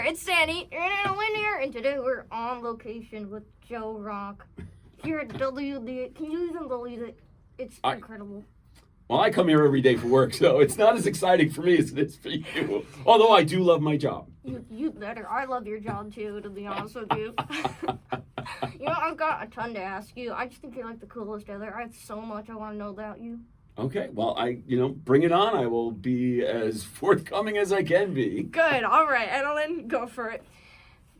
there, it's Sandy and AnaLynne here, and today we're on location with Joe Rock here at WBAB. Can you even believe it? It's incredible. Well, I come here every day for work, so it's not as exciting for me as it is for you. Although I do love my job. You better. I love your job too, to be honest with you. You know, I've got a ton to ask you. I just think you're like the coolest ever. I have so much I want to know about you. Okay, well, bring it on. I will be as forthcoming as I can be. Good. All right, AnaLynne, go for it.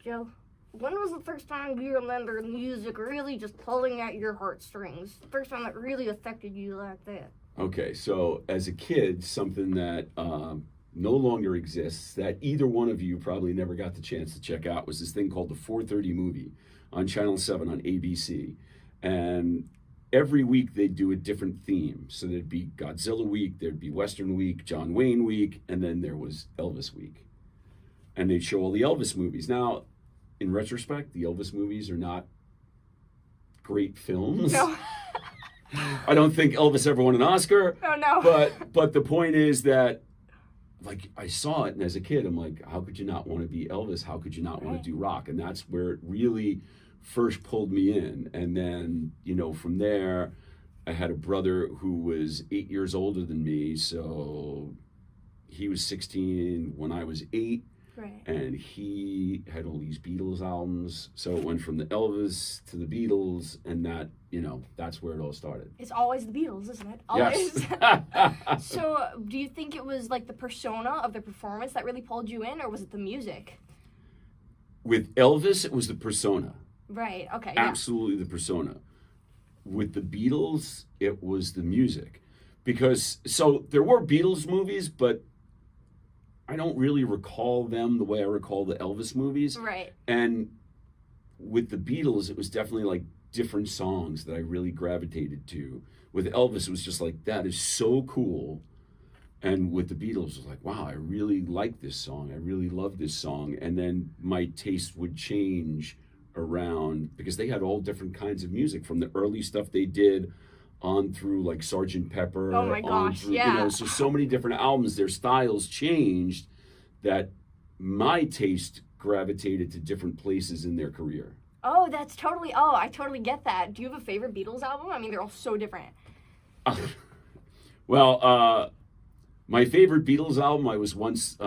Joe, when was the first time you remember music really just pulling at your heartstrings? The first time that really affected you like that? Okay, so as a kid, something that no longer exists, that either one of you probably never got the chance to check out, was this thing called the 4:30 movie on Channel 7 on ABC. And every week they'd do a different theme. So there'd be Godzilla week, there'd be Western week, John Wayne week, and then there was Elvis week. And they'd show all the Elvis movies. Now, in retrospect, the Elvis movies are not great films. No. I don't think Elvis ever won an Oscar. Oh, no. But the point is that, like, I saw it, and as a kid, I'm like, how could you not want to be Elvis? How could you not want to do rock? And that's where it really first pulled me in. And then, from there, I had a brother who was 8 years older than me. So he was 16 when I was 8. Right. And he had all these Beatles albums. So it went from the Elvis to the Beatles, and that's where it all started. It's always the Beatles, isn't it? Always. Yes. So do you think it was like the persona of the performance that really pulled you in, or was it the music? With Elvis, it was the persona. Right, okay. Absolutely the persona. With the Beatles, it was the music. Because, so there were Beatles movies, but I don't really recall them the way I recall the Elvis movies. Right. And with the Beatles, it was definitely like different songs that I really gravitated to. With Elvis, it was just like, that is so cool. And with the Beatles, it was like, wow, I really like this song. I really love this song. And then my taste would change around, because they had all different kinds of music, from the early stuff they did on through like Sgt. Pepper. Oh my gosh, through, yeah. So many different albums, their styles changed, that my taste gravitated to different places in their career. Oh, I totally get that. Do you have a favorite Beatles album? I mean, they're all so different. Well, my favorite Beatles album, I was once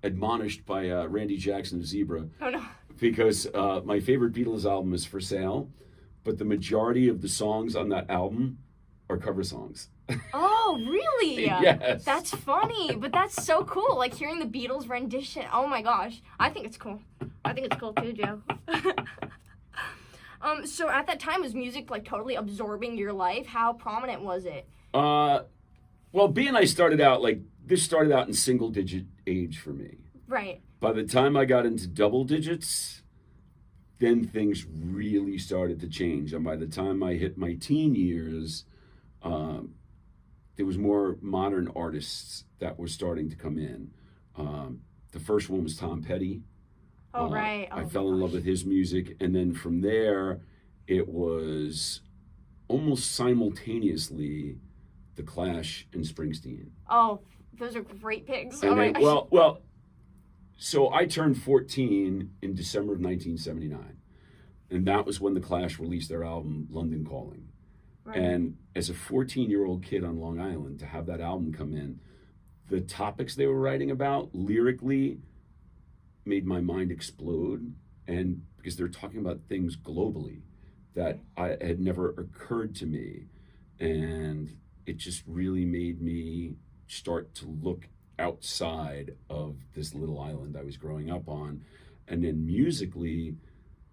admonished by Randy Jackson of Zebra. Oh, no. Because my favorite Beatles album is For Sale, but the majority of the songs on that album are cover songs. Oh, really? Yes. That's funny, but that's so cool. Like hearing the Beatles rendition. Oh my gosh. I think it's cool. I think it's cool too, Joe. So at that time, was music like totally absorbing your life? How prominent was it? Well, B and I started out this started out in single digit age for me. Right. By the time I got into double digits, then things really started to change. And by the time I hit my teen years, there was more modern artists that were starting to come in. The first one was Tom Petty. Oh, right. Oh, I fell in love with his music. And then from there, it was almost simultaneously The Clash and Springsteen. Oh, those are great picks. And oh my gosh. Well, so I turned 14 in December of 1979. And that was when The Clash released their album, London Calling. Right. And as a 14-year-old kid on Long Island, to have that album come in, the topics they were writing about lyrically made my mind explode. And because they're talking about things globally that had never occurred to me. And it just really made me start to look outside of this little island I was growing up on. And then musically,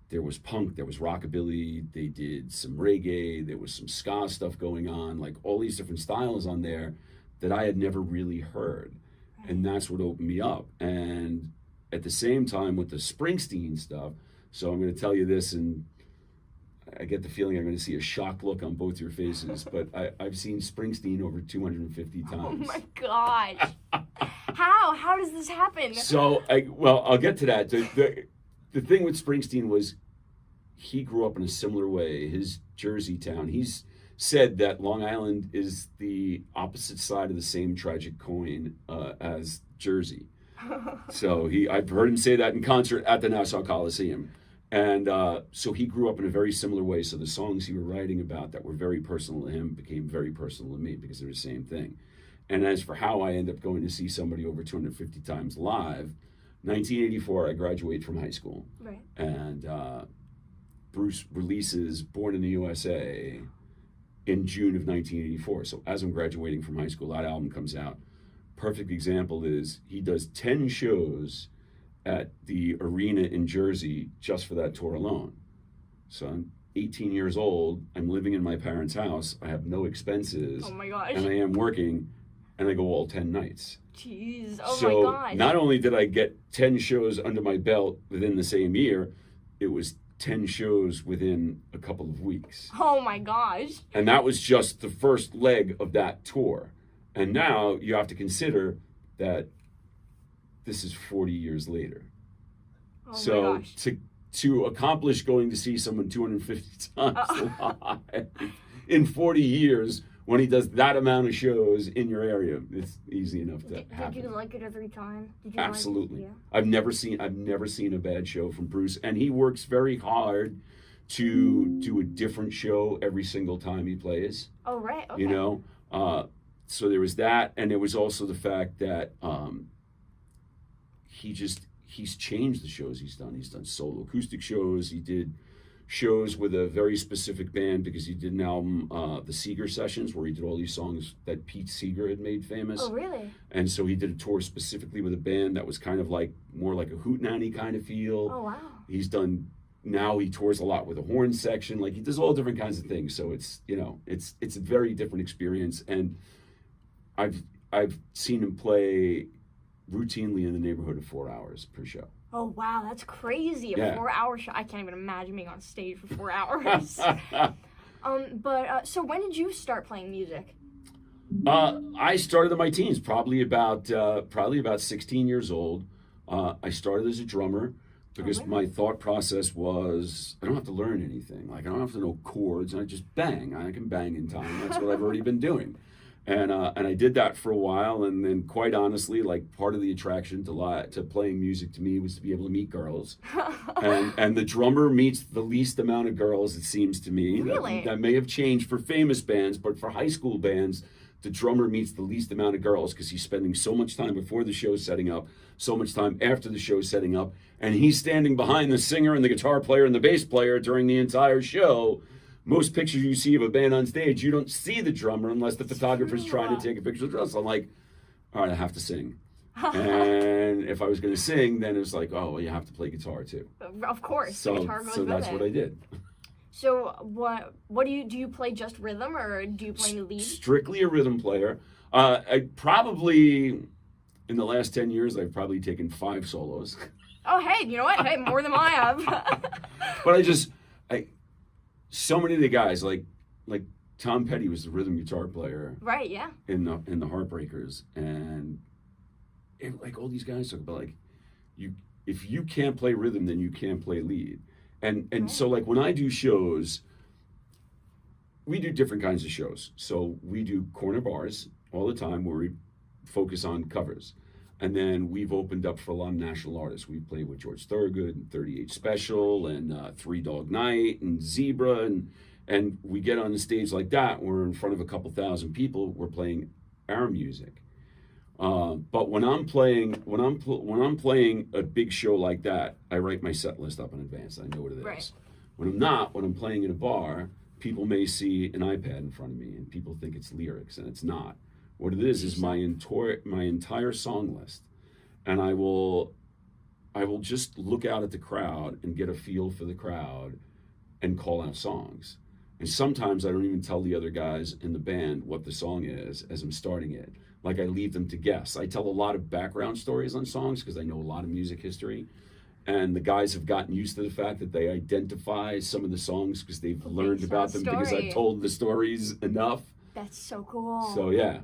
there was punk, there was rockabilly, they did some reggae, there was some ska stuff going on, like all these different styles on there that I had never really heard. And that's what opened me up. And at the same time with the Springsteen stuff, so I'm going to tell you this, and I get the feeling I'm going to see a shocked look on both your faces, but I've seen Springsteen over 250 times. Oh my gosh. How does this happen? So, I'll get to that. The thing with Springsteen was he grew up in a similar way. His Jersey town, he's said that Long Island is the opposite side of the same tragic coin as Jersey. So I've heard him say that in concert at the Nassau Coliseum. And so he grew up in a very similar way. So the songs he was writing about that were very personal to him became very personal to me because they're the same thing. And as for how I end up going to see somebody over 250 times live, 1984, I graduate from high school. Right. And Bruce releases Born in the USA in June of 1984. So as I'm graduating from high school, that album comes out. Perfect example is he does 10 shows at the arena in Jersey just for that tour alone. So I'm 18 years old, I'm living in my parents' house, I have no expenses. Oh my gosh. And I am working, and I go all 10 nights. Jeez, oh so my gosh. Not only did I get 10 shows under my belt within the same year, it was 10 shows within a couple of weeks. Oh my gosh. And that was just the first leg of that tour. And now you have to consider that this is 40 years later. Oh so my gosh. to accomplish going to see someone 250 times live in 40 years when he does that amount of shows in your area, it's easy enough to happen. Did you like it every time? Did you Absolutely. Like it? Yeah. I've never seen a bad show from Bruce, and he works very hard to do a different show every single time he plays. Oh right. Okay. You know, so there was that, and there was also the fact that he's changed the shows he's done. He's done solo acoustic shows. He did shows with a very specific band because he did an album, the Seeger Sessions, where he did all these songs that Pete Seeger had made famous. Oh, really? And so he did a tour specifically with a band that was kind of like more like a hootenanny kind of feel. Oh, wow. Now he tours a lot with a horn section. Like he does all different kinds of things. So it's a very different experience. And I've seen him play routinely in the neighborhood of 4 hours per show. Oh wow, that's crazy! A 4-hour show. I can't even imagine being on stage for 4 hours. So when did you start playing music? I started in my teens, probably about 16 years old. I started as a drummer because my thought process was I don't have to learn anything. Like I don't have to know chords, and I just bang. I can bang in time. That's what I've already been doing. And I did that for a while, and then quite honestly, like part of the attraction to playing music to me was to be able to meet girls. and the drummer meets the least amount of girls, it seems to me. Really? That may have changed for famous bands, but for high school bands, the drummer meets the least amount of girls because he's spending so much time before the show setting up, so much time after the show setting up, and he's standing behind the singer and the guitar player and the bass player during the entire show. Most pictures you see of a band on stage, you don't see the drummer unless the photographer's trying to take a picture of the drummer. So I'm like, all right, I have to sing. And if I was going to sing, then it was like, oh, well, you have to play guitar too. Of course, so guitar goes with that's it. what I did. So what do you play just rhythm or do you play the lead? Strictly a rhythm player. I probably, in the last 10 years, I've probably taken 5 solos. Oh, hey, you know what? Hey, more than I have. But so many of the guys, like Tom Petty was the rhythm guitar player, right? Yeah. In the Heartbreakers, and like all these guys talk about if you can't play rhythm, then you can't play lead, and so like when I do shows, we do different kinds of shows. So we do corner bars all the time where we focus on covers. And then we've opened up for a lot of national artists. We played with George Thorogood and 38 Special and Three Dog Night and Zebra. And we get on the stage like that. We're in front of a couple thousand people. We're playing our music. But when I'm playing a big show like that, I write my set list up in advance. I know what it is. Right. When I'm playing in a bar, people may see an iPad in front of me and people think it's lyrics, and it's not. What it is my entire song list, and I will just look out at the crowd and get a feel for the crowd, and call out songs. And sometimes I don't even tell the other guys in the band what the song is as I'm starting it. Like I leave them to guess. I tell a lot of background stories on songs because I know a lot of music history, and the guys have gotten used to the fact that they identify some of the songs because they've learned about them because I've told the stories enough. That's so cool. So yeah.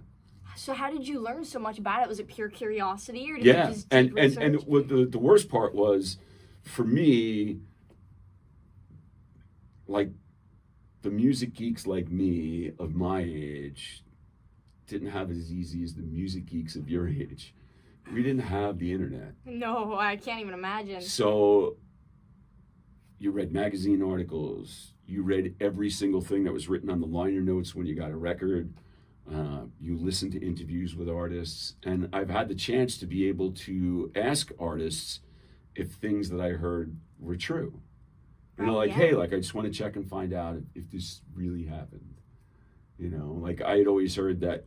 So how did you learn so much about it? Was it pure curiosity, or did you just deep research? And what the worst part was, for me, like the music geeks like me of my age didn't have it as easy as the music geeks of your age, we didn't have the internet. No, I can't even imagine. So you read magazine articles, you read every single thing that was written on the liner notes when you got a record. You listened to interviews with artists, and I've had the chance to be able to ask artists if things that I heard were true. You know, like, yeah. hey, like, I just want to check and find out if this really happened. You know, like, I had always heard that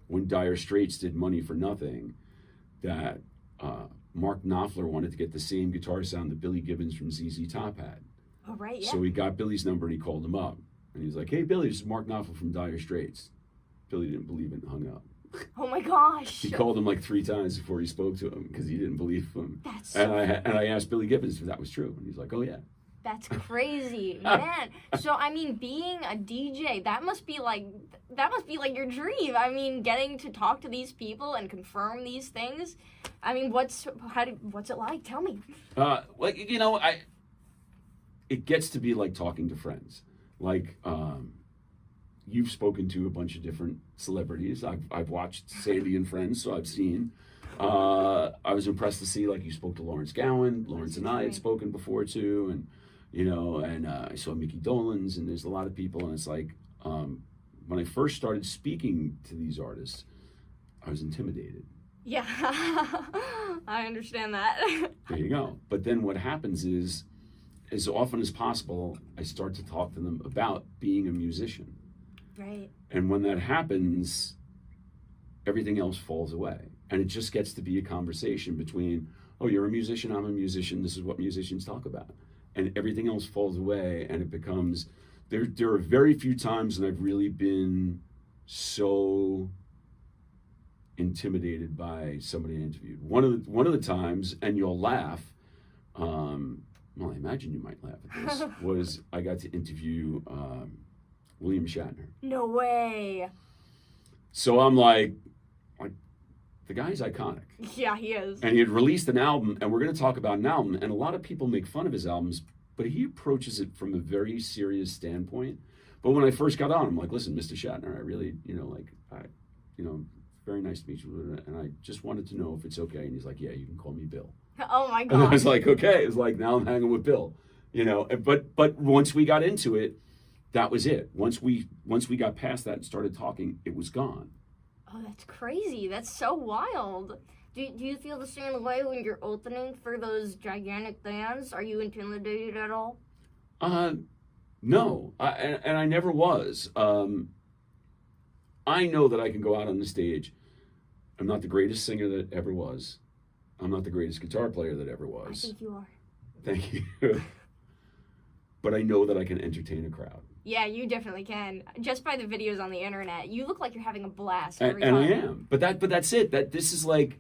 when Dire Straits did Money for Nothing, that Mark Knopfler wanted to get the same guitar sound that Billy Gibbons from ZZ Top had. Oh, right, yeah. So he got Billy's number and he called him up. And he was like, hey, Billy, this is Mark Knopfler from Dire Straits. Billy didn't believe it and hung up. Oh my gosh. He called him like 3 times before he spoke to him because he didn't believe him. That's so and I asked Billy Gibbons if that was true. And he's like, oh, yeah. That's crazy, man. So I mean, being a DJ, that must be like your dream. I mean, getting to talk to these people and confirm these things. I mean, what's it like? Tell me. Like, you know, it gets to be like talking to friends. Like, you've spoken to a bunch of different celebrities. I've watched Sandy and Friends, so I've seen. I was impressed to see, like, you spoke to Lawrence Gowan. Lawrence and I had spoken before too, and you know, and I saw Mickey Dolenz, and there's a lot of people, and it's like, when I first started speaking to these artists, I was intimidated. Yeah, I understand that. There you go. But then what happens is, as often as possible, I start to talk to them about being a musician. Right. And when that happens, everything else falls away. And it just gets to be a conversation between, oh, you're a musician, I'm a musician, this is what musicians talk about. And everything else falls away, and it becomes, there are very few times when I've really been so intimidated by somebody I interviewed. One of the times, and you'll laugh, well, I imagine you might laugh at this, was I got to interview William Shatner. No way. So I'm like, the guy's iconic. Yeah, he is. And he had released an album, and we're going to talk about an album, and a lot of people make fun of his albums, but he approaches it from a very serious standpoint. But when I first got on, I'm like, listen, Mr. Shatner, I really, very nice to meet you, and I just wanted to know if it's okay. And he's like, yeah, you can call me Bill. Oh my God. And I was like, okay. It's like, now I'm hanging with Bill, you know. But once we got into it, that was it. Once we got past that and started talking, it was gone. Oh, that's crazy. That's so wild. Do you feel the same way when you're opening for those gigantic bands? Are you intimidated at all? No, and I never was. I know that I can go out on the stage. I'm not the greatest singer that ever was. I'm not the greatest guitar player that ever was. I think you are. Thank you. But I know that I can entertain a crowd. Yeah, you definitely can. Just by the videos on the internet, you look like you're having a blast every and time. I am. But that's it. This is like,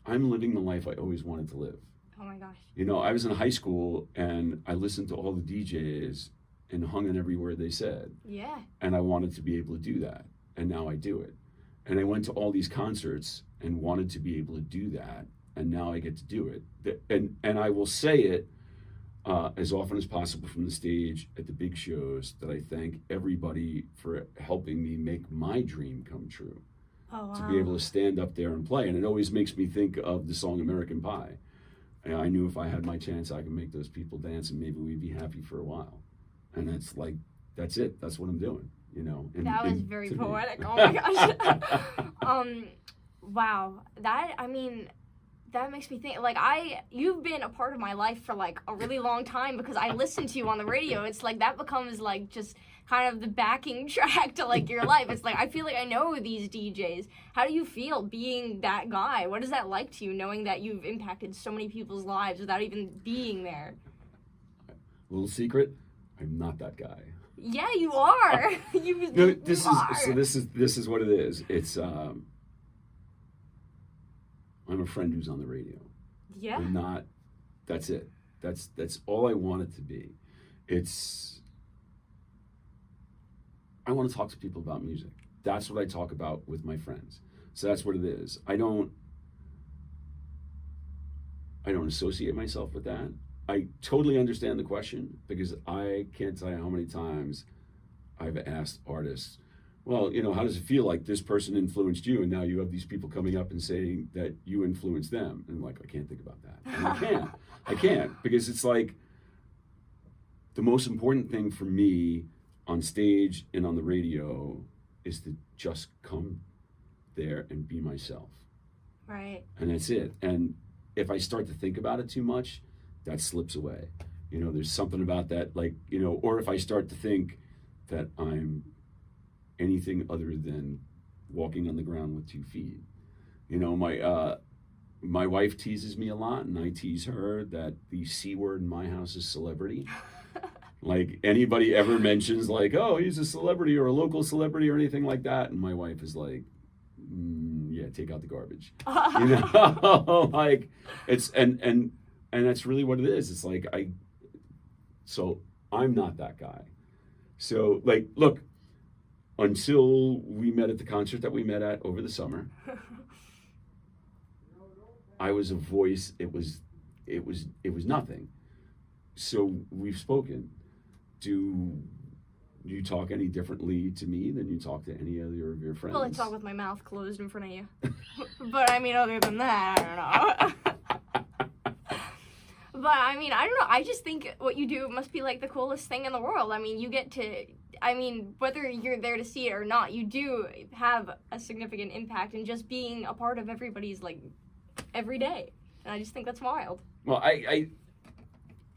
I'm living the life I always wanted to live. Oh my gosh. You know, I was in high school and I listened to all the DJs and hung on every word they said. Yeah. And I wanted to be able to do that. And now I do it. And I went to all these concerts and wanted to be able to do that. And now I get to do it. And I will say it as often as possible from the stage at the big shows, that I thank everybody for helping me make my dream come true. Oh, wow. To be able to stand up there and play. And it always makes me think of the song American Pie. And I knew if I had my chance, I could make those people dance and maybe we'd be happy for a while. And it's like, that's it. That's what I'm doing, you know. That was very poetic. Oh my gosh. Wow. That makes me think, like, you've been a part of my life for, like, a really long time because I listen to you on the radio. It's like, that becomes, like, just kind of the backing track to, like, your life. It's like, I feel like I know these DJs. How do you feel being that guy? What is that like to you, knowing that you've impacted so many people's lives without even being there? Little secret, I'm not that guy. Yeah, you are. This is what it is. It's, I'm a friend who's on the radio. Yeah. I'm not, that's it. That's all I want it to be. I want to talk to people about music. That's what I talk about with my friends. So that's what it is. I don't associate myself with that. I totally understand the question because I can't tell you how many times I've asked artists, well, you know, how does it feel like this person influenced you, and now you have these people coming up and saying that you influenced them? And I'm like, I can't think about that. And I can't, because it's like the most important thing for me on stage and on the radio is to just come there and be myself. Right. And that's it. And if I start to think about it too much, that slips away. You know, there's something about that, like, you know, or if I start to think that I'm anything other than walking on the ground with 2 feet. You know, my wife teases me a lot, and I tease her that the C word in my house is celebrity. Like, anybody ever mentions, like, oh, he's a celebrity or a local celebrity or anything like that, and my wife is like, yeah, take out the garbage. You know, like, it's, and that's really what it is. It's like, so I'm not that guy. So, like, look, until we met at the concert that we met at over the summer, I was a voice. It was nothing. So we've spoken. Do you talk any differently to me than you talk to any other of your friends? Well, I talk with my mouth closed in front of you. But I mean, other than that, I don't know. But I mean, I don't know. I just think what you do must be like the coolest thing in the world. I mean, you get to, I mean, whether you're there to see it or not, you do have a significant impact in just being a part of everybody's, like, every day. And I just think that's wild. Well,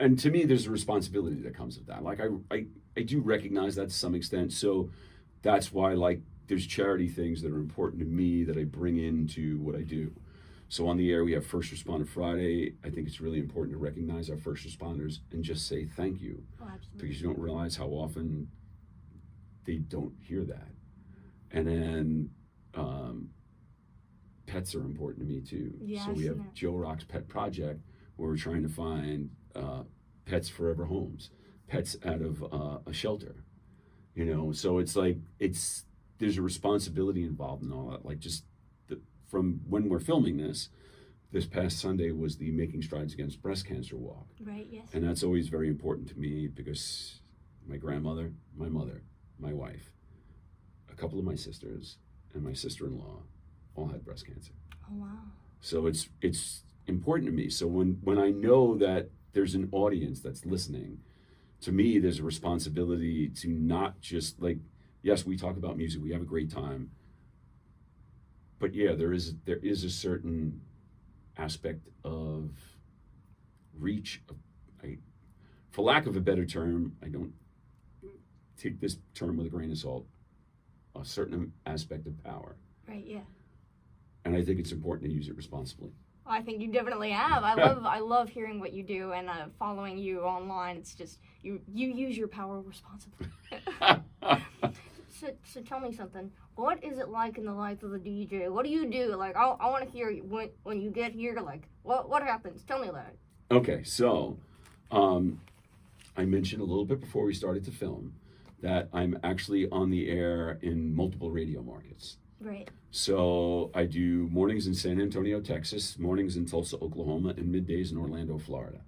and to me, there's a responsibility that comes with that. Like, I do recognize that to some extent. So that's why, like, there's charity things that are important to me that I bring into what I do. So on the air, we have First Responder Friday. I think it's really important to recognize our first responders and just say thank you. Oh, absolutely. Because you don't realize how often they don't hear that. And then pets are important to me too. Yeah, so we have Joe Rock's Pet Project, where we're trying to find pets forever homes, pets out of a shelter. You know, so it's like, there's a responsibility involved in all that. Like, just from when we're filming this past Sunday was the Making Strides Against Breast Cancer walk. Right, yes. And that's always very important to me because my grandmother, my mother, my wife, a couple of my sisters, and my sister-in-law all had breast cancer. Oh, wow. So it's important to me. So when I know that there's an audience that's listening, to me, there's a responsibility to not just, like, yes, we talk about music, we have a great time, but yeah, there is a certain aspect of reach. For lack of a better term, I don't take this term with a grain of salt, a certain aspect of power. Right, yeah. And I think it's important to use it responsibly. I think you definitely have. I love hearing what you do and following you online. It's just you use your power responsibly. So tell me something. What is it like in the life of a DJ? What do you do? Like, I want to hear when you get here. Like, what happens? Tell me that. Okay, so I mentioned a little bit before we started to film that I'm actually on the air in multiple radio markets. Right. So I do mornings in San Antonio, Texas, mornings in Tulsa, Oklahoma, and middays in Orlando, Florida.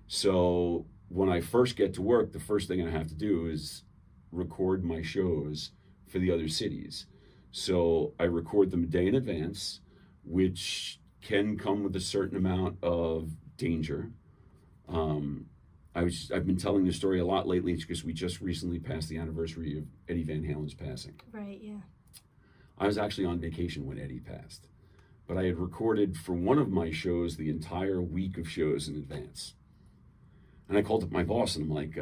So when I first get to work, the first thing I have to do is record my shows for the other cities. So I record them a day in advance, which can come with a certain amount of danger. I've been telling this story a lot lately because we just recently passed the anniversary of Eddie Van Halen's passing. Right, yeah. I was actually on vacation when Eddie passed, but I had recorded for one of my shows the entire week of shows in advance. And I called up my boss and I'm like,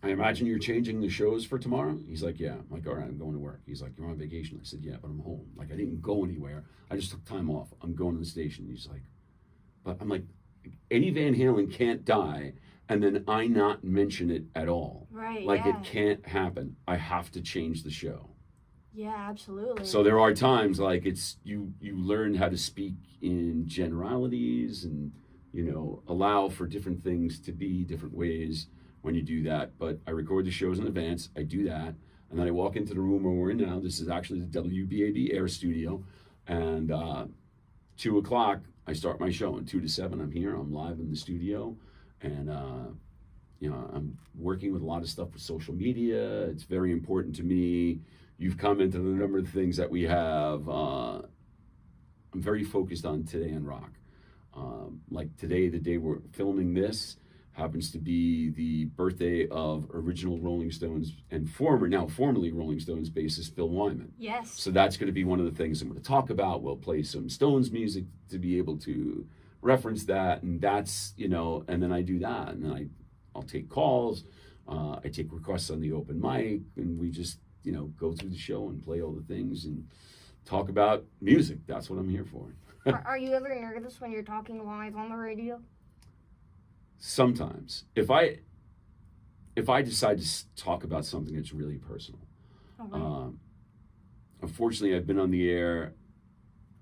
I imagine you're changing the shows for tomorrow? He's like, yeah. I'm like, all right, I'm going to work. He's like, you're on vacation? I said, yeah, but I'm home. Like, I didn't go anywhere. I just took time off. I'm going to the station. He's like, but I'm like, Eddie Van Halen can't die and then I not mention it at all. Right, like, yeah. it can't happen. I have to change the show. Yeah, absolutely. So there are times like you learn how to speak in generalities and, you know, allow for different things to be different ways when you do that. But I record the shows in advance. I do that. And then I walk into the room where we're in now. This is actually the WBAB Air Studio. And 2 o'clock, I start my show. And 2 to 7, I'm here. I'm live in the studio. And I'm working with a lot of stuff with social media. It's very important to me. You've commented on a number of things that we have. I'm very focused on Today in Rock. Like today, the day we're filming this, happens to be the birthday of original Rolling Stones and formerly Rolling Stones bassist Phil Wyman. Yes. So that's going to be one of the things I'm going to talk about. We'll play some Stones music to be able to reference that, and that's, and then I do that, and then I'll take calls, I take requests on the open mic, and we just, go through the show and play all the things and talk about music. That's what I'm here for. Are you ever nervous when you're talking live on the radio? Sometimes. If I decide to talk about something that's really personal. Okay. Unfortunately, I've been on the air.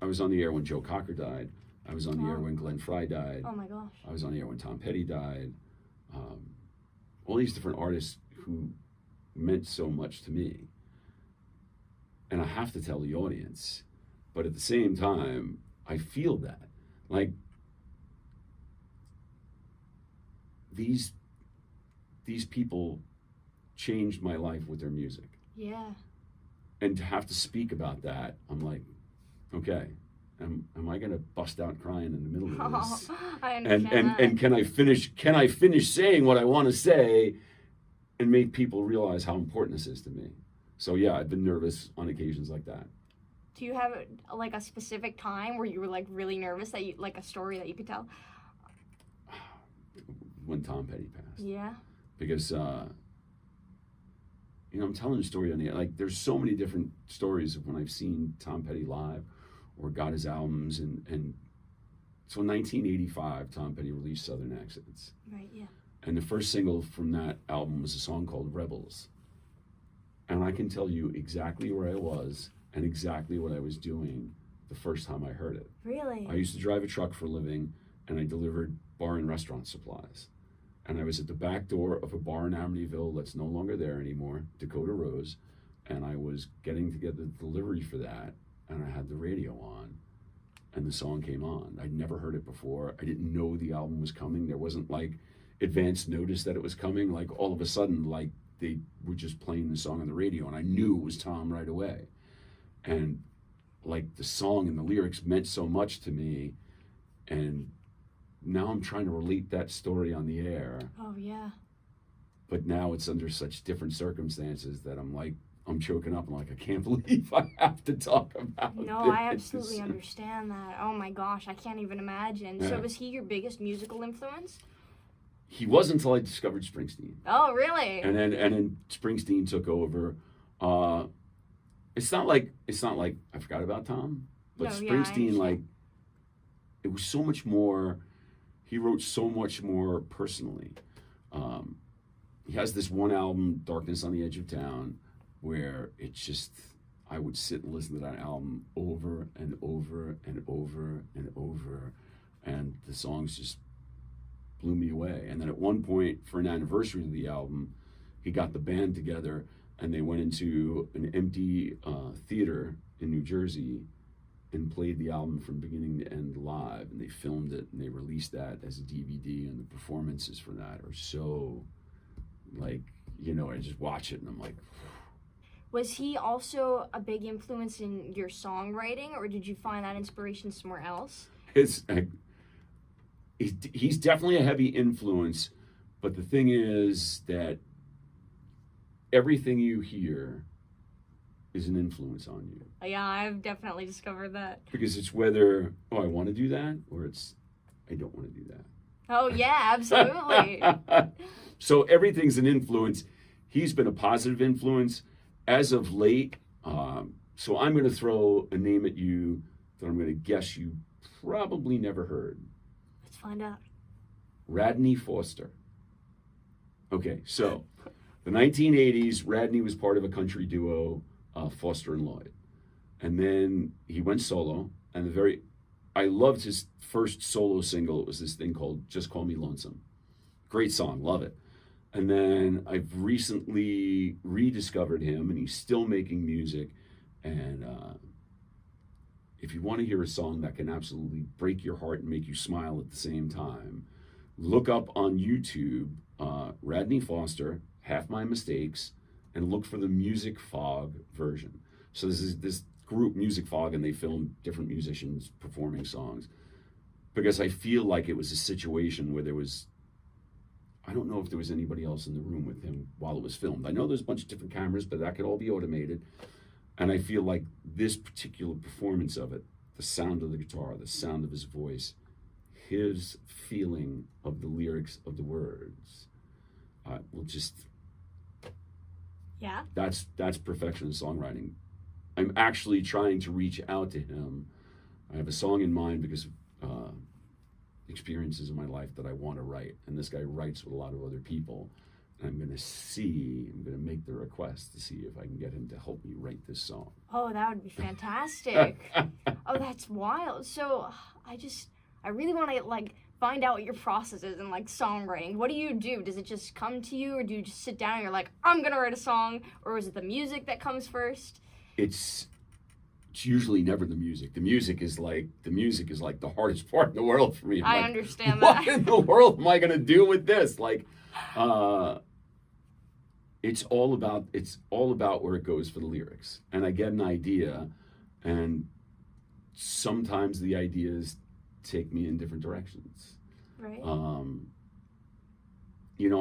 I was on the air when Joe Cocker died. I was on the air when Glenn Frey died. Oh my gosh. I was on the air when Tom Petty died. All these different artists who meant so much to me. And I have to tell the audience. But at the same time, I feel that. Like, these people changed my life with their music. Yeah. And to have to speak about that, I'm like, okay, am I going to bust out crying in the middle of this? I understand that. And can I finish saying what I want to say and make people realize how important this is to me? So yeah, I've been nervous on occasions like that. Do you have like a specific time where you were like really nervous that you like a story that you could tell? When Tom Petty passed. Yeah. Because I'm telling a story on the like. There's so many different stories of when I've seen Tom Petty live, or got his albums, and so in 1985, Tom Petty released Southern Accents. Right. Yeah. And the first single from that album was a song called Rebels. And I can tell you exactly where I was and exactly what I was doing the first time I heard it. Really? I used to drive a truck for a living, and I delivered bar and restaurant supplies. And I was at the back door of a bar in Amityville that's no longer there anymore, Dakota Rose, and I was getting to get the delivery for that, and I had the radio on, and the song came on. I'd never heard it before. I didn't know the album was coming. There wasn't like advance notice that it was coming. Like all of a sudden, like they were just playing the song on the radio, and I knew it was Tom right away. And like the song and the lyrics meant so much to me, and now I'm trying to relate that story on the air. Oh yeah. But now it's under such different circumstances that I'm choking up. I'm like, I can't believe I have to talk about No, this. I absolutely understand that. Oh my gosh, I can't even imagine. Yeah. So was he your biggest musical influence? He wasn't until I discovered Springsteen. Oh, really? And then Springsteen took over. It's not like I forgot about Tom, but No, yeah, Springsteen, it was so much more. He wrote so much more personally. He has this one album, Darkness on the Edge of Town, where it's just, I would sit and listen to that album over and over and over and over, and the songs just blew me away. And then at one point, for an anniversary of the album, he got the band together, and they went into an empty theater in New Jersey and played the album from beginning to end live, and they filmed it and they released that as a DVD, and the performances for that are so, I just watch it and I'm like. Was he also a big influence in your songwriting, or did you find that inspiration somewhere else? He's definitely a heavy influence, but the thing is that everything you hear is an influence on you. Yeah, I've definitely discovered that. Because it's whether, I want to do that, or it's, I don't want to do that. Oh, yeah, absolutely. So everything's an influence. He's been a positive influence. As of late, so I'm going to throw a name at you that I'm going to guess you probably never heard. Let's find out. Radney Foster. Okay, so the 1980s, Radney was part of a country duo, Foster and Lloyd. And then he went solo, and I loved his first solo single. It was this thing called Just Call Me Lonesome. Great song, love it. And then I've recently rediscovered him, and he's still making music. And if you want to hear a song that can absolutely break your heart and make you smile at the same time, look up on YouTube Radney Foster, Half My Mistakes, and look for the Music Fog version. So this is this group, Music Fog, and they filmed different musicians performing songs. Because I feel like it was a situation where there was, I don't know if there was anybody else in the room with him while it was filmed. I know there's a bunch of different cameras, but that could all be automated. And I feel like this particular performance of it, the sound of the guitar, the sound of his voice, his feeling of the lyrics of the words, will just, Yeah. that's perfection in songwriting. I'm actually trying to reach out to him. I have a song in mind because of experiences in my life that I want to write. And this guy writes with a lot of other people. And I'm going to make the request to see if I can get him to help me write this song. Oh, that would be fantastic. Oh, that's wild. So I really want to like find out what your process is in like songwriting. What do you do? Does it just come to you, or do you just sit down and you're like, I'm going to write a song? Or is it the music that comes first? It's usually never the music. The music is like the hardest part in the world for me. I understand that. What in the world am I going to do with this? Like, it's all about where it goes for the lyrics. And I get an idea, and sometimes the ideas take me in different directions. Right.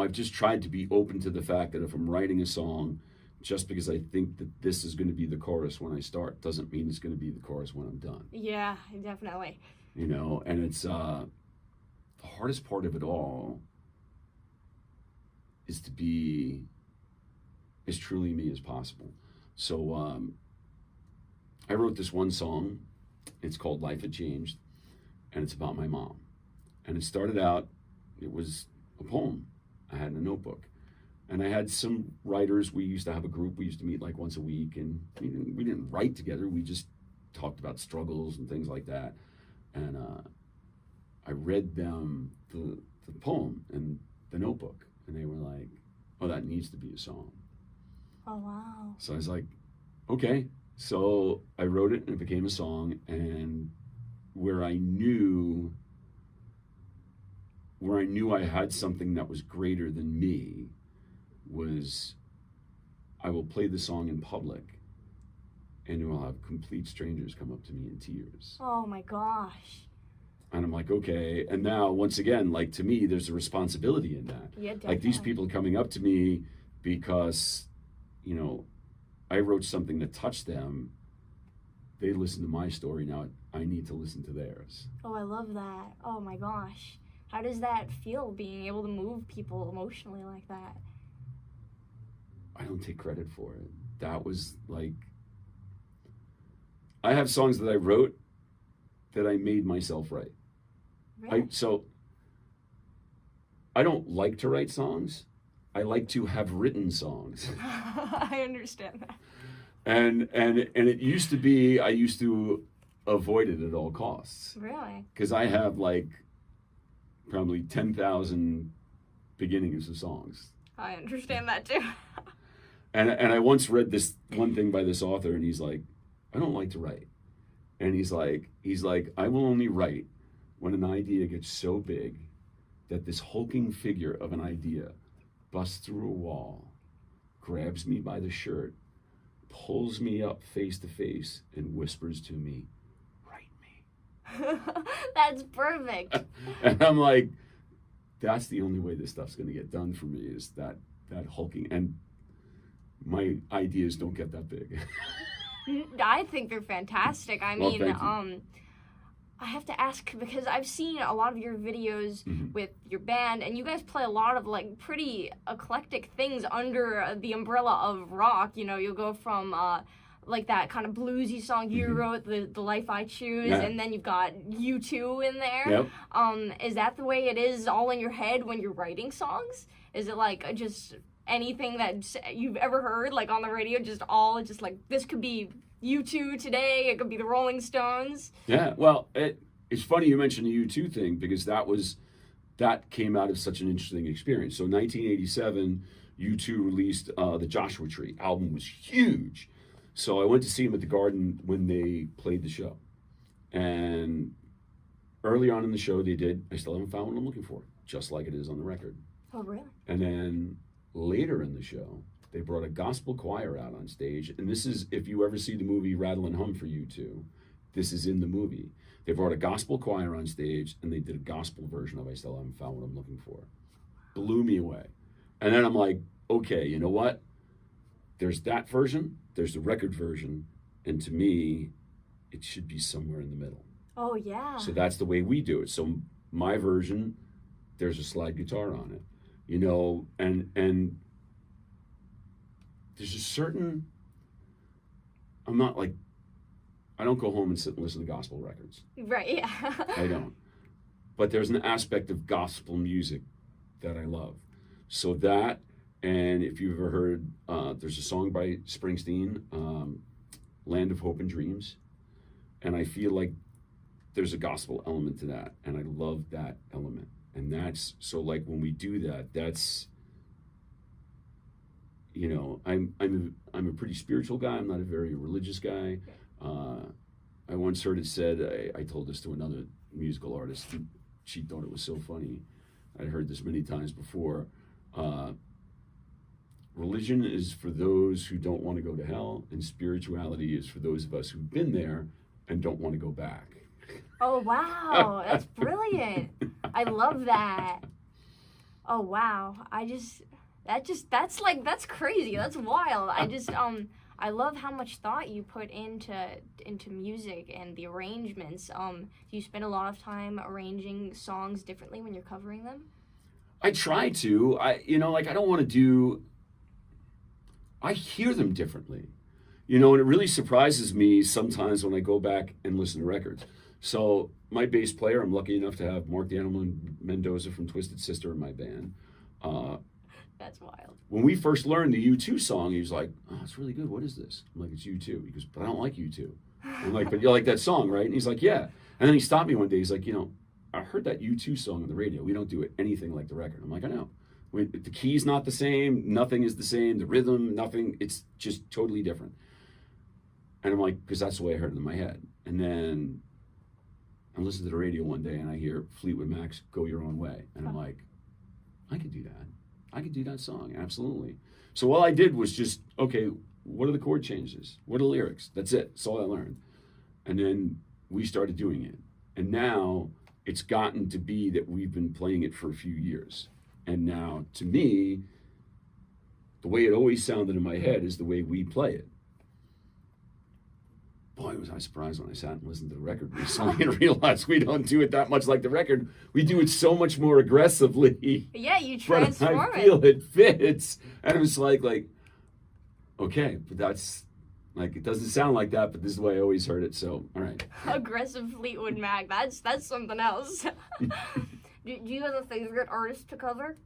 I've just tried to be open to the fact that if I'm writing a song, just because I think that this is going to be the chorus when I start doesn't mean it's going to be the chorus when I'm done. Yeah, definitely. And it's the hardest part of it all is to be as truly me as possible. So I wrote this one song. It's called Life Had Changed, and it's about my mom. And it started out, it was a poem I had in a notebook. And I had some writers. We used to have a group. We used to meet like once a week, and we didn't write together. We just talked about struggles and things like that. And I read them the poem in the notebook, and they were like, oh, that needs to be a song. Oh, wow. So I was like, okay. So I wrote it, and it became a song. And where I knew I had something that was greater than me was, I will play the song in public, and it will have complete strangers come up to me in tears. Oh my gosh. And I'm like, okay. And now, once again, like, to me, there's a responsibility in that. Yeah, definitely. Like, these people coming up to me because, I wrote something that touched them. They listened to my story. Now I need to listen to theirs. Oh, I love that. Oh my gosh. How does that feel, being able to move people emotionally like that? I don't take credit for it. That was like, I have songs that I wrote that I made myself write. Really? So I don't like to write songs. I like to have written songs. I understand that. And it used to be, I used to avoid it at all costs. Really? Because I have like probably 10,000 beginnings of songs. I understand that too. And I once read this one thing by this author, and he's like, I don't like to write. And he's like, I will only write when an idea gets so big that this hulking figure of an idea busts through a wall, grabs me by the shirt, pulls me up face to face, and whispers to me, write me. That's perfect. And I'm like, that's the only way this stuff's going to get done for me, is that hulking. And my ideas don't get that big. I think they're fantastic. I mean, I have to ask, because I've seen a lot of your videos with your band, and you guys play a lot of like pretty eclectic things under the umbrella of rock. You'll go from like that kind of bluesy song you wrote, the Life I Choose, and then you've got U2 in there. Yep. Is that the way it is all in your head when you're writing songs? Is it like just anything that you've ever heard, like on the radio, just like, this could be U2 today, it could be the Rolling Stones? Yeah, well, it's funny you mentioned the U2 thing, because that came out of such an interesting experience. So 1987, U2 released the Joshua Tree album. Was huge. So I went to see them at the Garden when they played the show. And early on in the show, I still haven't found what I'm looking for. just like it is on the record. Oh, really? And then later in the show, they brought a gospel choir out on stage. And this is, if you ever see the movie Rattle and Hum for U2, this is in the movie. They brought a gospel choir on stage and they did a gospel version of I Still Haven't Found What I'm Looking For. Blew me away. And then I'm like, okay, you know what? There's that version, there's the record version, and to me, it should be somewhere in the middle. Oh, yeah. So that's the way we do it. So my version, there's a slide guitar on it, you know, and there's a certain, I'm not like, I don't go home and sit and listen to gospel records. Right, yeah. I don't. But there's an aspect of gospel music that I love. So that, and if you've ever heard, there's a song by Springsteen, Land of Hope and Dreams. And I feel like there's a gospel element to that. And I love that element. And that's, so like when we do that, that's, you know, I'm a pretty spiritual guy. I'm not a very religious guy. I once heard it said, I told this to another musical artist, and she thought it was so funny. I'd heard this many times before. Religion is for those who don't want to go to hell, and spirituality is for those of us who've been there and don't want to go back. Oh, wow. That's brilliant. I love that. Oh, wow. That's crazy. That's wild. I love how much thought you put into music and the arrangements. Do you spend a lot of time arranging songs differently when you're covering them? I try to. I don't want to do. I hear them differently, you know, and it really surprises me sometimes when I go back and listen to records. So my bass player, I'm lucky enough to have Mark the Animal Mendoza from Twisted Sister in my band. That's wild. When we first learned the U2 song, he was like, "Oh, it's really good. What is this?" I'm like, "It's U2." He goes, "But I don't like U2." I'm like, "But you like that song, right?" And he's like, "Yeah." And then he stopped me one day. He's like, "You know, I heard that U2 song on the radio. We don't do it anything like the record." I'm like, "I know. The key's not the same. Nothing is the same. The rhythm, nothing. It's just totally different." And I'm like, because that's the way I heard it in my head. And then I listened to the radio one day and I hear Fleetwood Mac's "Go Your Own Way." And I'm like, I could do that. I could do that song, absolutely. So all I did was just, okay, what are the chord changes? What are the lyrics? That's it. That's all I learned. And then we started doing it. And now it's gotten to be that we've been playing it for a few years. And now, to me, the way it always sounded in my head is the way we play it. Boy, was I surprised when I sat and listened to the record recently and realized we don't do it that much like the record. We do it so much more aggressively. Yeah, you transform it. I feel it fits. And it was like, okay, but that's, like, it doesn't sound like that, but this is the way I always heard it, so, all right. Aggressive Fleetwood Mac, that's something else. Do you have a favorite artist to cover?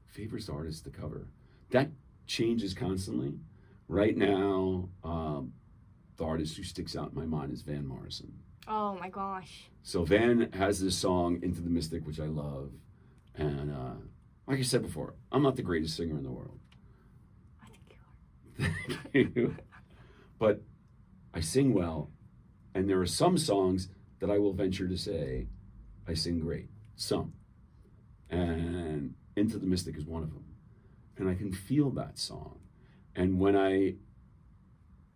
Favorite artist to cover? That changes constantly. Right now, the artist who sticks out in my mind is Van Morrison. Oh my gosh. So Van has this song, Into the Mystic, which I love. And like I said before, I'm not the greatest singer in the world. I think you are. Thank you. But I sing well. And there are some songs that I will venture to say I sing great. Some. And Into the Mystic is one of them. And I can feel that song. And when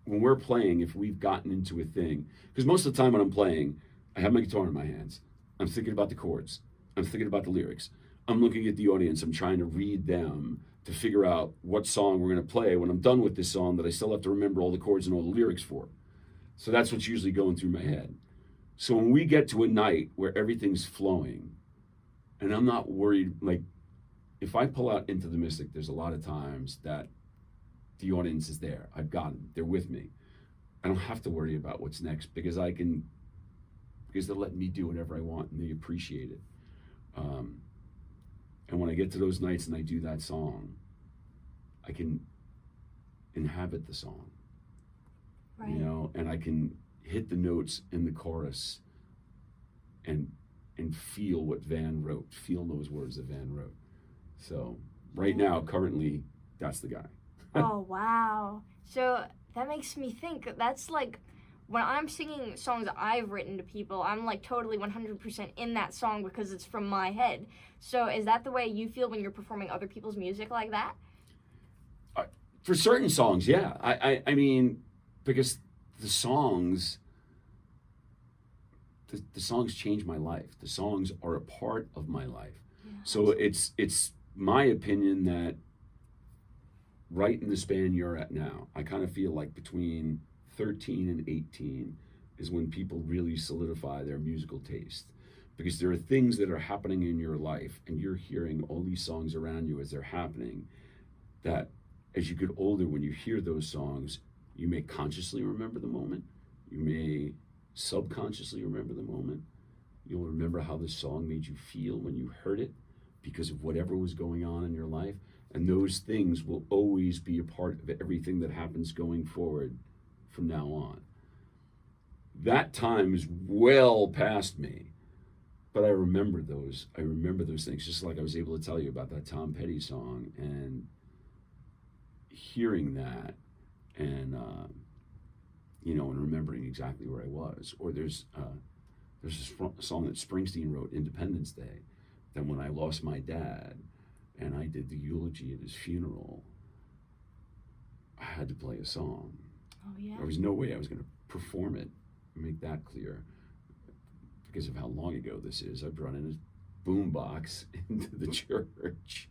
we're playing, if we've gotten into a thing, because most of the time when I'm playing, I have my guitar in my hands. I'm thinking about the chords. I'm thinking about the lyrics. I'm looking at the audience. I'm trying to read them to figure out what song we're going to play when I'm done with this song that I still have to remember all the chords and all the lyrics for. So that's what's usually going through my head. So when we get to a night where everything's flowing, and I'm not worried, like, if I pull out Into the Mystic, there's a lot of times that the audience is there. I've got them. They're with me. I don't have to worry about what's next because they're letting me do whatever I want and they appreciate it. And when I get to those nights and I do that song, I can inhabit the song, right. You know, and I can hit the notes in the chorus and feel what Van wrote, feel those words that Van wrote. So right now, currently, that's the guy. Oh, wow. So that makes me think, that's like when I'm singing songs I've written to people, I'm like totally 100% in that song because it's from my head. So is that the way you feel when you're performing other people's music like that? For certain songs, yeah. I mean, because the songs change my life. The songs are a part of my life. Yeah. So it's my opinion that right in the span you're at now, I kind of feel like between 13 and 18 is when people really solidify their musical taste. Because there are things that are happening in your life and you're hearing all these songs around you as they're happening that as you get older, when you hear those songs, you may consciously remember the moment. You may subconsciously remember the moment. You'll remember how the song made you feel when you heard it because of whatever was going on in your life. And those things will always be a part of everything that happens going forward from now on. That time is well past me, but I remember those things, just like I was able to tell you about that Tom Petty song and hearing that and and remembering exactly where I was. Or there's this song that Springsteen wrote, Independence Day, that when I lost my dad and I did the eulogy at his funeral, I had to play a song. Oh yeah. There was no way I was going to perform it, make that clear, because of how long ago this is. I brought in a boombox into the church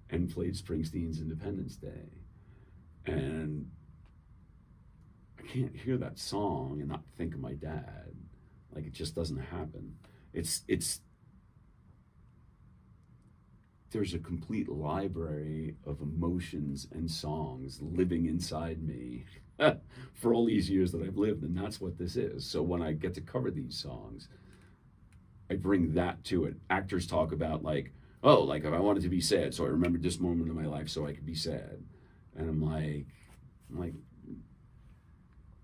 and played Springsteen's Independence Day. And I can't hear that song and not think of my dad. Like, it just doesn't happen. There's a complete library of emotions and songs living inside me for all these years that I've lived, and that's what this is. So when I get to cover these songs, I bring that to it. Actors talk about like if I wanted to be sad, so I remembered this moment in my life so I could be sad. And I'm like,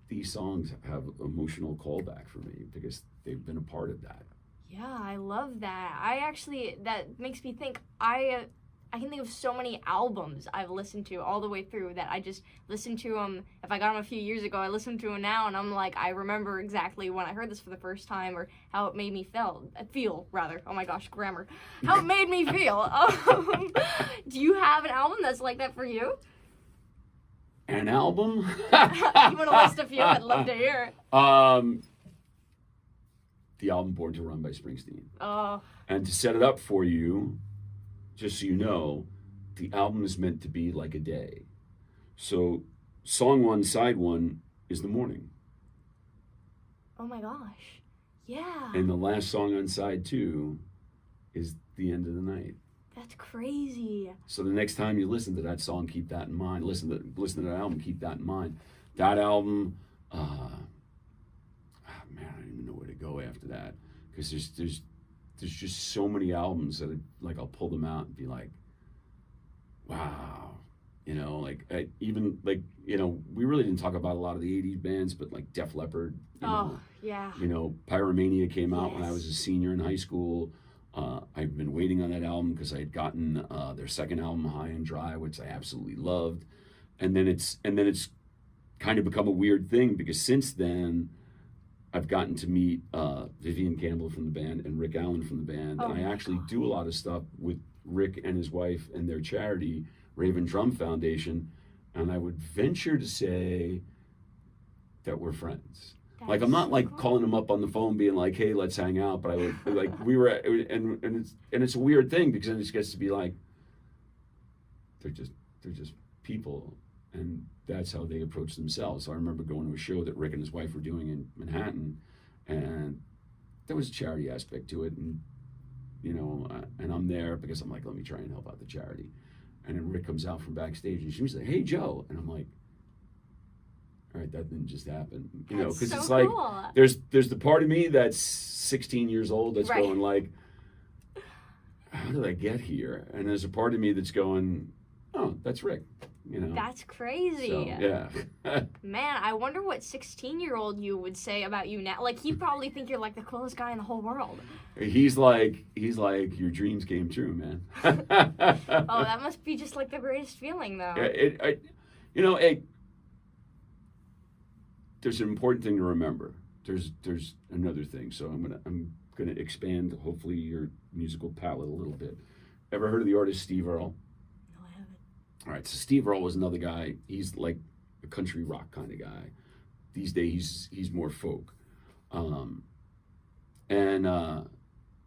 these songs have emotional callback for me because they've been a part of that. Yeah, I love that. That makes me think, I can think of so many albums I've listened to all the way through that I just listened to them. If I got them a few years ago, I listened to them now, and I'm like, I remember exactly when I heard this for the first time or how it made me feel. Oh my gosh, grammar. How it made me feel. Do you have an album that's like that for you? An album? You want to list a few? I'd love to hear. The album Born to Run by Springsteen. Oh. And to set it up for you, just so you know, the album is meant to be like a day. So song 1, side 1 is the morning. Oh my gosh. Yeah. And the last song on side 2 is the end of the night. That's crazy. So the next time you listen to that song, keep that in mind. Listen to that album, keep that in mind. That album, man, I don't even know where to go after that, because there's just so many albums that I'll pull them out and be like, wow, we really didn't talk about a lot of the 80s bands, but like Def Leppard, yeah, Pyromania came out when I was a senior in high school. I've been waiting on that album because I had gotten their second album, High and Dry, which I absolutely loved, and then it's kind of become a weird thing because since then I've gotten to meet Vivian Campbell from the band and Rick Allen from the band, and I actually do a lot of stuff with Rick and his wife and their charity, Raven Drum Foundation, and I would venture to say that we're friends. Like, I'm not like calling them up on the phone being like, hey, let's hang out, but I would like, we were, and it's a weird thing because then it gets to be like, they're just people, and that's how they approach themselves. So I remember going to a show that Rick and his wife were doing in Manhattan, and there was a charity aspect to it, and and I'm there because I'm like, let me try and help out the charity. And then Rick comes out from backstage and she's like, hey, Joe, and I'm like, all right, that didn't just happen, because so it's like cool. there's the part of me that's 16 years old that's going like, how did I get here? And there's a part of me that's going, oh, that's Rick. That's crazy. So, yeah. Man, I wonder what 16-year-old you would say about you now. Like, he'd probably think you're like the coolest guy in the whole world. He's like, your dreams came true, man. Oh, that must be just like the greatest feeling, though. there's an important thing to remember. There's another thing. So I'm gonna expand hopefully your musical palette a little bit. Ever heard of the artist Steve Earle? No, I haven't. All right, so Steve Earle was another guy. He's like a country rock kind of guy. These days he's more folk. And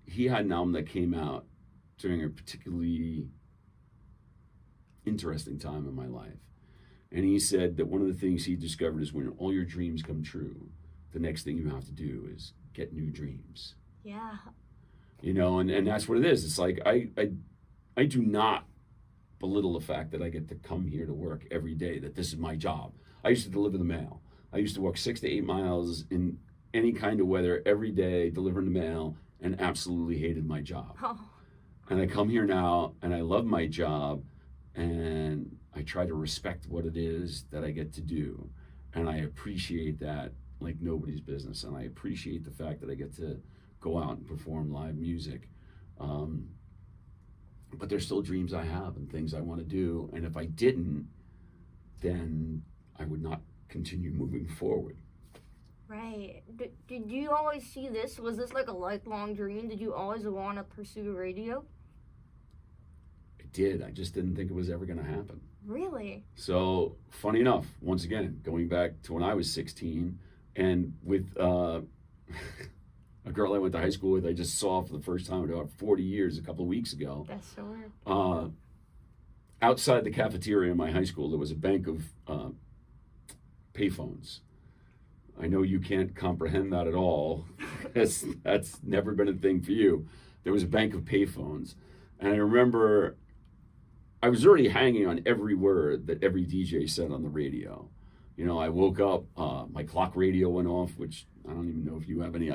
he had an album that came out during a particularly interesting time in my life. And he said that one of the things he discovered is when all your dreams come true, the next thing you have to do is get new dreams. Yeah. You know, and that's what it is. It's like I do not belittle the fact that I get to come here to work every day, that this is my job. I used to deliver the mail. I used to walk 6 to 8 miles in any kind of weather every day, delivering the mail, and absolutely hated my job. Oh. And I come here now, and I love my job, and I try to respect what it is that I get to do. And I appreciate that like nobody's business. And I appreciate the fact that I get to go out and perform live music. But there's still dreams I have and things I want to do. And if I didn't, then I would not continue moving forward. Right. Did you always see this? Was this like a lifelong dream? Did you always want to pursue radio? I did. I just didn't think it was ever going to happen. Really? So, funny enough, once again, going back to when I was 16, and with a girl I went to high school with, I just saw for the first time in about 40 years a couple of weeks ago. That's so weird. Outside the cafeteria in my high school, there was a bank of payphones. I know you can't comprehend that at all. That's never been a thing for you. There was a bank of payphones. And I remember I was already hanging on every word that every DJ said on the radio. You know, I woke up, my clock radio went off, which I don't even know if you have any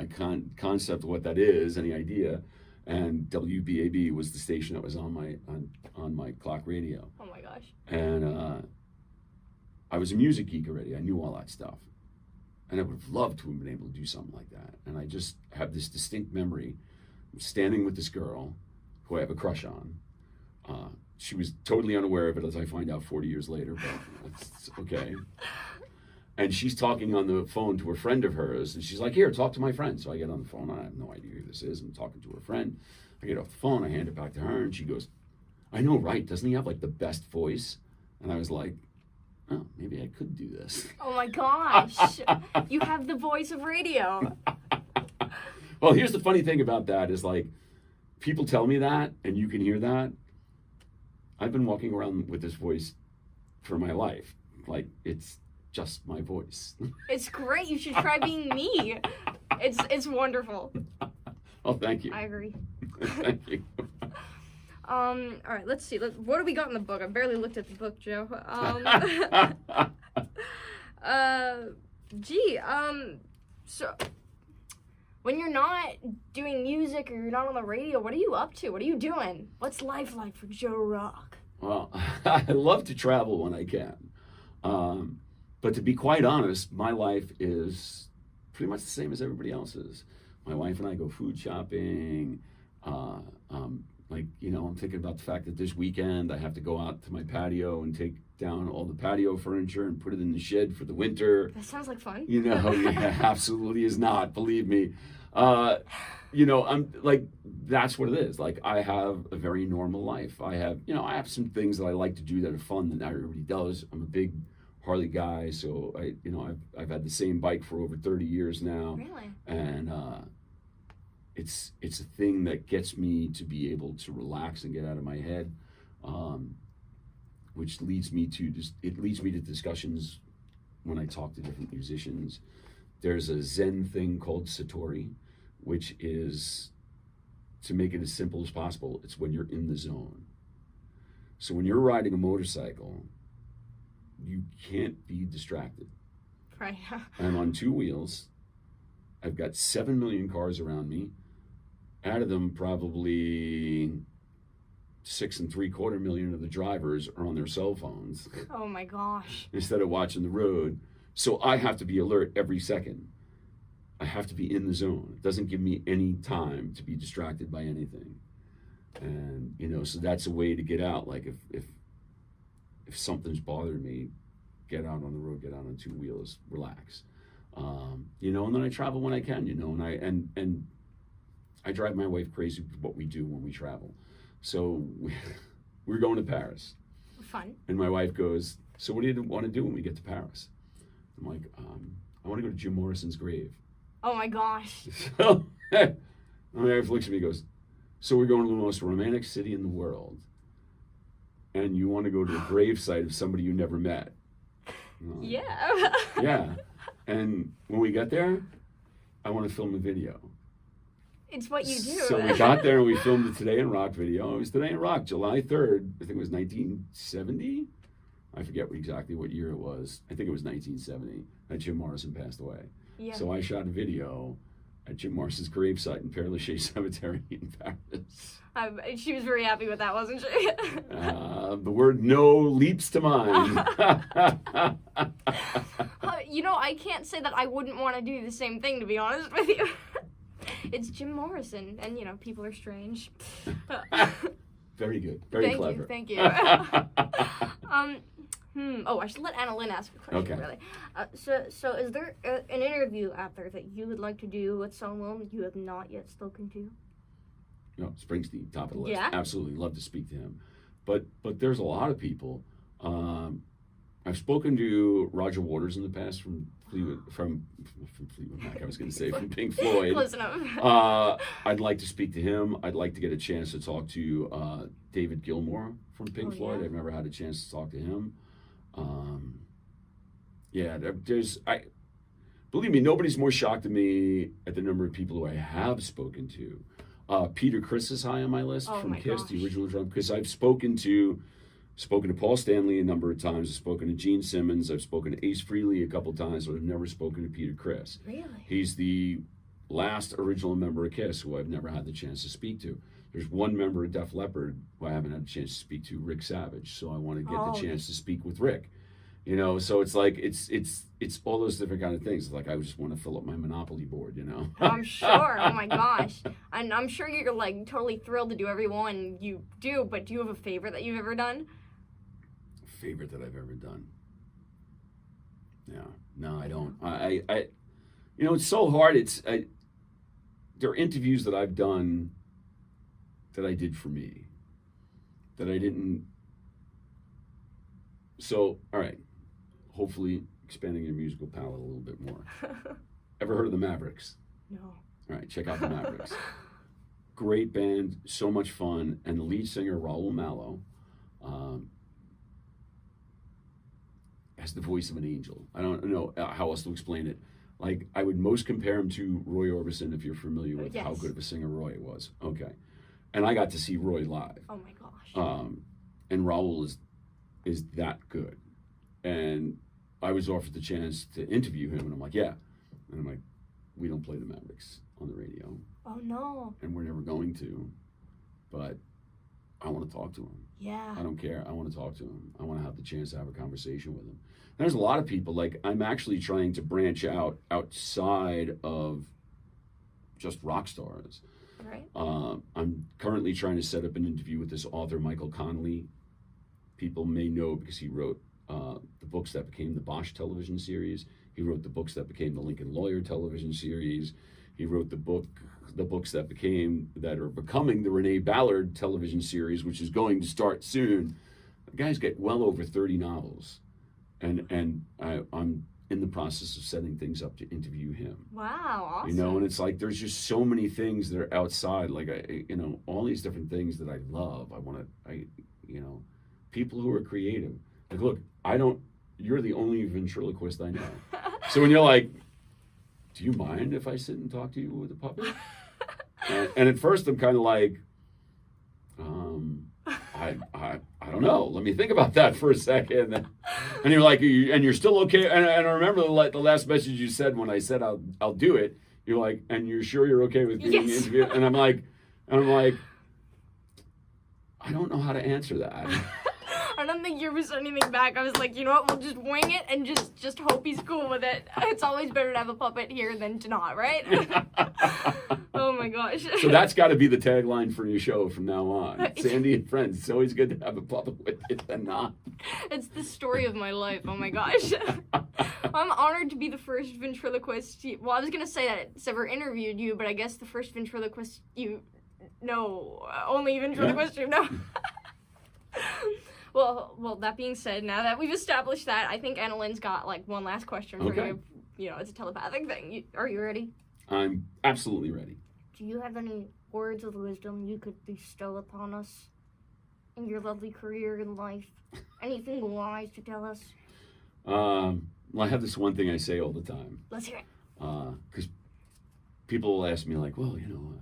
concept of what that is, any idea. And WBAB was the station that was on my clock radio. Oh my gosh. And I was a music geek already. I knew all that stuff. And I would have loved to have been able to do something like that. And I just have this distinct memory of standing with this girl who I have a crush on. She was totally unaware of it, as I find out 40 years later, but it's okay. And she's talking on the phone to a friend of hers, and she's like, here, talk to my friend. So I get on the phone. I have no idea who this is. I'm talking to her friend. I get off the phone. I hand it back to her, and she goes, I know, right? Doesn't he have, like, the best voice? And I was like, oh, maybe I could do this. Oh my gosh. You have the voice of radio. Well, here's the funny thing about that is, like, people tell me that, and you can hear that. I've been walking around with this voice for my life. Like, it's just my voice. It's great. You should try being me. It's wonderful. Oh, thank you. I agree. Thank you. All right, let's see. What do we got in the book? I barely looked at the book, Joe. So when you're not doing music or you're not on the radio, what are you up to? What are you doing? What's life like for Joe Rock? Well, I love to travel when I can. But to be quite honest, my life is pretty much the same as everybody else's. My wife and I go food shopping. Like, you know, I'm thinking about the fact that this weekend I have to go out to my patio and take down all the patio furniture and put it in the shed for the winter. That sounds like fun. You know, yeah, absolutely is not, believe me. You know, I'm like, that's what it is. Like, I have a very normal life. I have some things that I like to do that are fun that not everybody does. I'm a big Harley guy, so I've had the same bike for over 30 years now. Really? And it's a thing that gets me to be able to relax and get out of my head, which leads me to discussions when I talk to different musicians. There's a Zen thing called Satori, which is, to make it as simple as possible, it's when you're in the zone. So when you're riding a motorcycle, you can't be distracted. Right. I'm on two wheels. I've got 7 million cars around me. Out of them, probably 6.75 million of the drivers are on their cell phones. Oh my gosh. Instead of watching the road. So I have to be alert every second. I have to be in the zone. It doesn't give me any time to be distracted by anything. And, you know, so that's a way to get out. Like, if something's bothering me, get out on the road, get out on two wheels, relax. You know, and then I travel when I can, you know, and I drive my wife crazy with what we do when we travel. So we're going to Paris. Fun. And my wife goes, so what do you want to do when we get to Paris? I'm like, I want to go to Jim Morrison's grave. Oh my gosh. So my wife looks at me and goes, so we're going to the most romantic city in the world, and you want to go to a gravesite of somebody you never met. Yeah. Yeah. And when we get there, I want to film a video. It's what you do. So we got there and we filmed the Today in Rock video. It was Today in Rock, July 3rd, I think it was 1970. I forget exactly what year it was. I think it was 1970 that Jim Morrison passed away. Yeah. So I shot a video at Jim Morrison's gravesite in Père Lachaise Cemetery in Paris. She was very happy with that, wasn't she? The word no leaps to mind. You know, I can't say that I wouldn't want to do the same thing, to be honest with you. It's Jim Morrison, and, you know, people are strange. Very good. Very clever. Thank you. Oh, I should let AnaLynne ask a question, Okay. really. So is there an interview out there that you would like to do with someone you have not yet spoken to? No, Springsteen, top of the list. Yeah? Absolutely, love to speak to him. But there's a lot of people. I've spoken to Roger Waters in the past from Fleetwood Mac. I was going to say from Pink Floyd. Close enough. I'd like to speak to him. I'd like to get a chance to talk to David Gilmour from Pink Floyd. Yeah? I've never had a chance to talk to him. Believe me, nobody's more shocked than me at the number of people who I have spoken to. Peter Criss is high on my list from Kiss, the original drum, because I've spoken to Paul Stanley a number of times. I've spoken to Gene Simmons. I've spoken to Ace Frehley a couple times, but I've never spoken to Peter Criss. Really? He's the last original member of Kiss who I've never had the chance to speak to. There's one member of Def Leppard who I haven't had a chance to speak to, Rick Savage. So I want to get the chance to speak with Rick. You know, so it's like it's all those different kind of things. Like I just want to fill up my Monopoly board, you know. I'm sure. Oh my gosh. And I'm sure you're like totally thrilled to do every one you do, but do you have a favorite that you've ever done? Favorite that I've ever done? Yeah. No, I don't. I you know, it's so hard. There are interviews that I've done that I did for me that I didn't. So, all right. Hopefully expanding your musical palette a little bit more. Ever heard of the Mavericks? No. All right, check out the Mavericks. Great band, so much fun, and the lead singer, Raul Malo, has the voice of an angel. I don't know how else to explain it. Like, I would most compare him to Roy Orbison, if you're familiar with how good of a singer Roy was. Okay. And I got to see Roy live. Oh my gosh. And Raul is that good. And I was offered the chance to interview him, and I'm like, yeah. And I'm like, we don't play the Mavericks on the radio. Oh no. And we're never going to. But I want to talk to him. Yeah. I don't care. I want to talk to him. I want to have the chance to have a conversation with him. There's a lot of people, like, I'm actually trying to branch out outside of just rock stars. Right. I'm currently trying to set up an interview with this author, Michael Connelly. People may know because he wrote the books that became the Bosch television series. He wrote the books that became the Lincoln Lawyer television series. He wrote the books that are becoming the Renee Ballard television series, which is going to start soon. The guy's got well over 30 novels, and I'm in the process of setting things up to interview him. Wow, awesome. You know, and it's like there's just so many things that are outside, like all these different things that I love. People who are creative. Like, look, you're the only ventriloquist I know. So when you're like, do you mind if I sit and talk to you with a puppet? and at first I'm kind of like, I don't know. Let me think about that for a second. And you're like, and you're still okay. And I remember the last message you said when I said I'll do it. You're like, and you're sure you're okay with being interviewed? And I'm like, I don't know how to answer that. I don't think you said anything back. I was like, you know what? We'll just wing it and just hope he's cool with it. It's always better to have a puppet here than to not, right? Oh my gosh. So that's got to be the tagline for your show from now on. Sandy and friends. It's always good to have a puppet with it than not. It's the story of my life. Oh my gosh. I'm honored to be the first ventriloquist. Well, I was gonna say that it's ever interviewed you, but I guess the first ventriloquist you know, only ventriloquist you know. Well, that being said, now that we've established that, I think AnaLynne's got like one last question for you. You know, it's a telepathic thing. Are you ready? I'm absolutely ready. Do you have any words of wisdom you could bestow upon us in your lovely career in life? Anything wise to tell us? Well, I have this one thing I say all the time. Let's hear it. Because people will ask me, like, well, you know,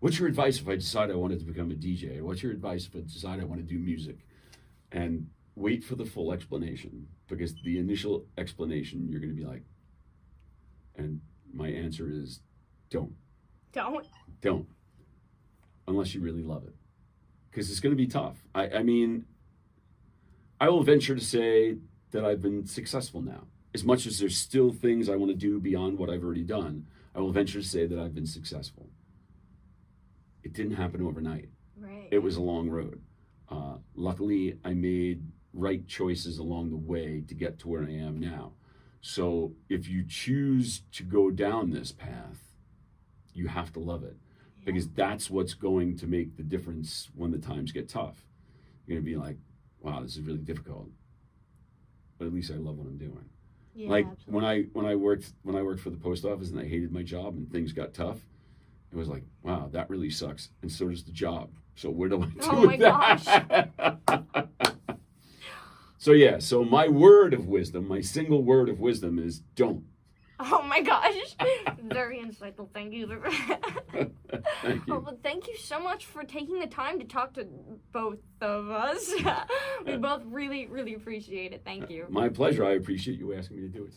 what's your advice if I decide I wanted to become a DJ? What's your advice if I decide I want to do music? And wait for the full explanation, because the initial explanation, you're going to be like, and my answer is, don't. Don't. Unless you really love it. Because it's going to be tough. I mean, I will venture to say that I've been successful now. As much as there's still things I want to do beyond what I've already done, I will venture to say that I've been successful. It didn't happen overnight. Right. It was a long road. Luckily, I made right choices along the way to get to where I am now. So if you choose to go down this path, you have to love it, because that's what's going to make the difference when the times get tough. You're going to be like, wow, this is really difficult, but at least I love what I'm doing. Yeah, like absolutely. when I worked for the post office and I hated my job and things got tough, it was like, wow, that really sucks, and so does the job. So where do I do with that? So my word of wisdom, my single word of wisdom is don't. Oh my gosh. Very insightful. Thank you. Thank you. Oh, well, thank you so much for taking the time to talk to both of us. We both really, really appreciate it. Thank you. My pleasure. I appreciate you asking me to do it.